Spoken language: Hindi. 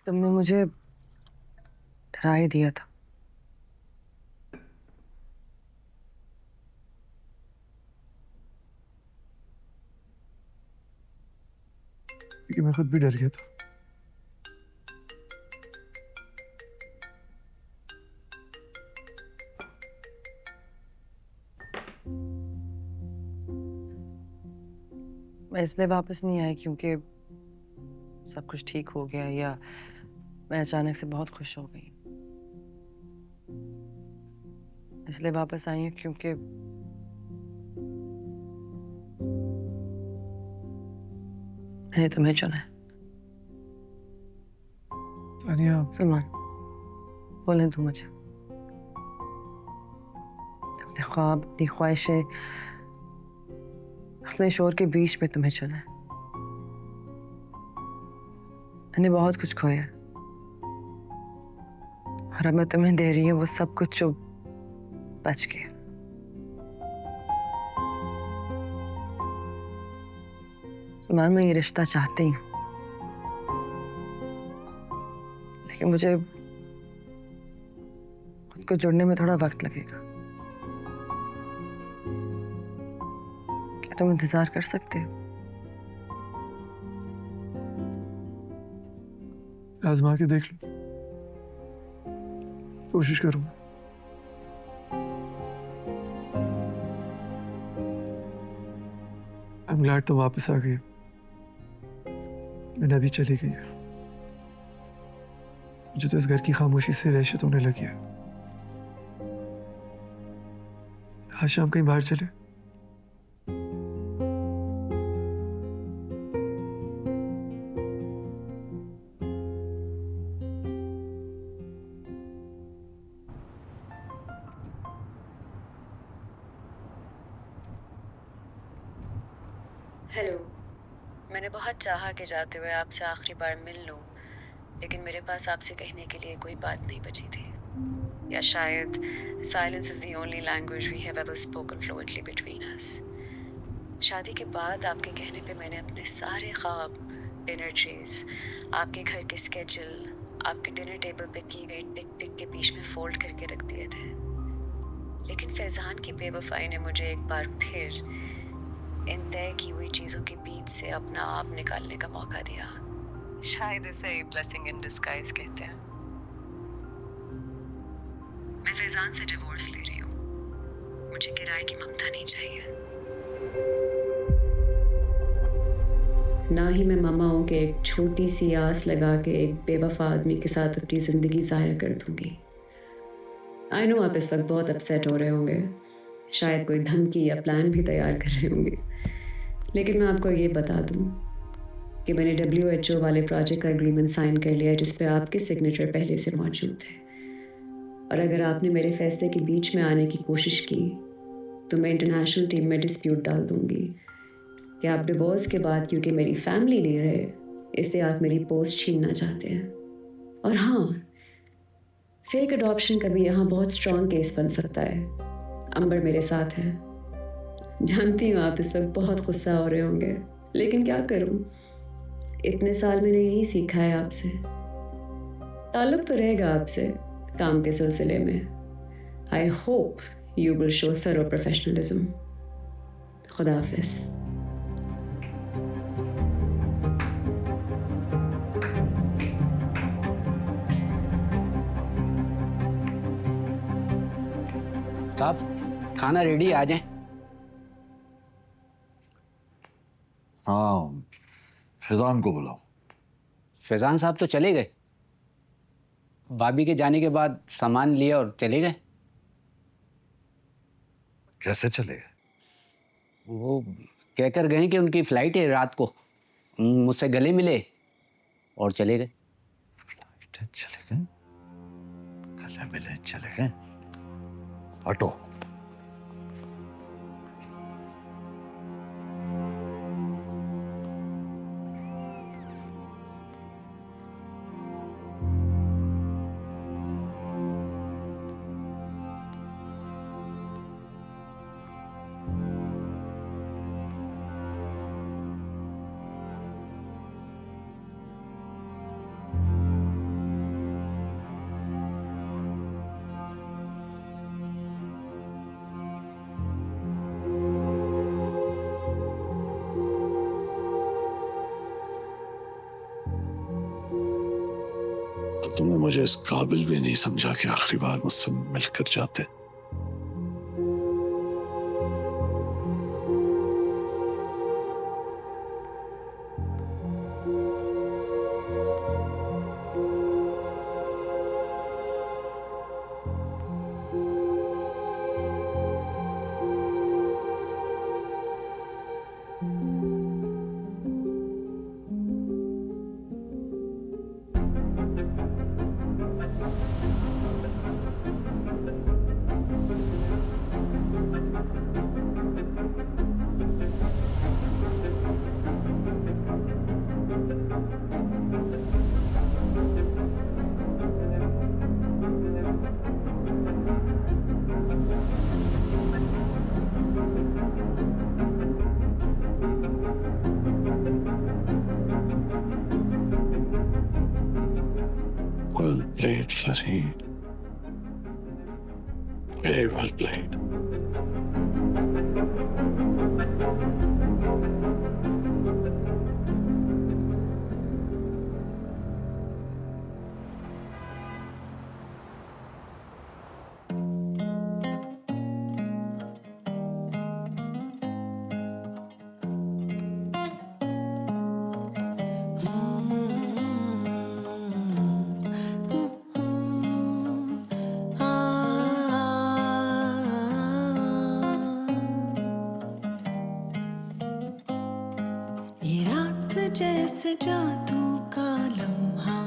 तुमने मुझे डरा ही दिया था। क्योंकि मैं खुद भी डर गया था। मैं इसलिए वापस नहीं आई क्योंकि सब कुछ ठीक हो गया, या मैं अचानक से बहुत खुश हो गई। इसलिए वापस आई हूँ क्योंकि मैंने तुम्हें चुना है। तानिया, सलमान, बोलें तुम मुझे। अपने ख्वाब, अपनी ख्वाहिशें, अपने शोर के बीच में तुम्हें चुना है। मैंने बहुत कुछ खोया और अब मैं तुम्हें दे रही हूँ वो सब कुछ जो बच गया। सलमान, मैं ये रिश्ता चाहती हूँ, लेकिन मुझे खुद को जुड़ने में थोड़ा वक्त लगेगा। क्या तुम इंतजार कर सकते हो? आजमा के देख लो। कोशिश करूंगा। आई एम ग्लैड तुम वापस आ गई। मैंने अभी चली गई है। मुझे तो इस घर की खामोशी से वहशत होने लगी है। आज शाम कहीं बाहर चले। हेलो। मैंने बहुत चाहा कि जाते हुए आपसे आखिरी बार मिल लूं, लेकिन मेरे पास आपसे कहने के लिए कोई बात नहीं बची थी। या शायद silence is the only language we have ever spoken fluently between us. शादी के बाद आपके कहने पे मैंने अपने सारे ख्वाब, एनर्जीज, आपके घर के स्केड्यूल, आपके डिनर टेबल पे की गई टिक टिक के बीच में फोल्ड करके रख दिए थे। लेकिन फैजान की बेवफाई ने मुझे एक बार फिर इन तय की हुई चीज़ों के बीच से अपना आप निकालने का मौका दिया। शायद इसे ब्लेसिंग इन डिस्गाइज कहते हैं। मैं फैजान से डिवोर्स ले रही हूँ। मुझे किराए की ममता नहीं चाहिए। ना ही मैं मामाओं के एक छोटी सी आस लगा के एक बेवफा आदमी के साथ अपनी जिंदगी ज़ाया कर दूंगी। आई नो आप इस वक्त बहुत अपसेट हो रहे होंगे, शायद कोई धमकी या प्लान भी तैयार कर रहे होंगे, लेकिन मैं आपको ये बता दूं कि मैंने WHO वाले प्रोजेक्ट का एग्रीमेंट साइन कर लिया, जिस पे आपके सिग्नेचर पहले से मौजूद थे। और अगर आपने मेरे फैसले के बीच में आने की कोशिश की तो मैं इंटरनेशनल टीम में डिस्प्यूट डाल दूंगी कि आप डिवोर्स के बाद क्योंकि मेरी फैमिली नहीं रहे, इसलिए आप मेरी पोस्ट छीनना चाहते हैं। और हाँ, फेक अडॉप्शन का भी यहाँ बहुत स्ट्रॉन्ग केस बन सकता है। अंबर मेरे साथ है। जानती हूँ आप इस वक्त बहुत गुस्सा हो रहे होंगे, लेकिन क्या करूँ, इतने साल मैंने यही सीखा है आपसे। ताल्लुक तो रहेगा आपसे काम के सिलसिले में। I hope you will show thorough professionalism. खुदा हाफिज। साहब, खाना रेडी, आ जाएं। हाँ, फिजान को बुलाओ। फैजान साहब तो चले गए। भाभी के जाने के बाद सामान लिया और चले गए। कैसे चले? वो कहकर गए कि उनकी फ्लाइट है रात को। मुझसे गले मिले और चले गए। चले गए? गले मिले चले गए? हटो। तो तुमने मुझे इस काबिल भी नहीं समझा कि आखिरी बार मुझसे मिलकर जाते। Well played, Farid. Very well played. ये रात जैसे जादू का लम्हा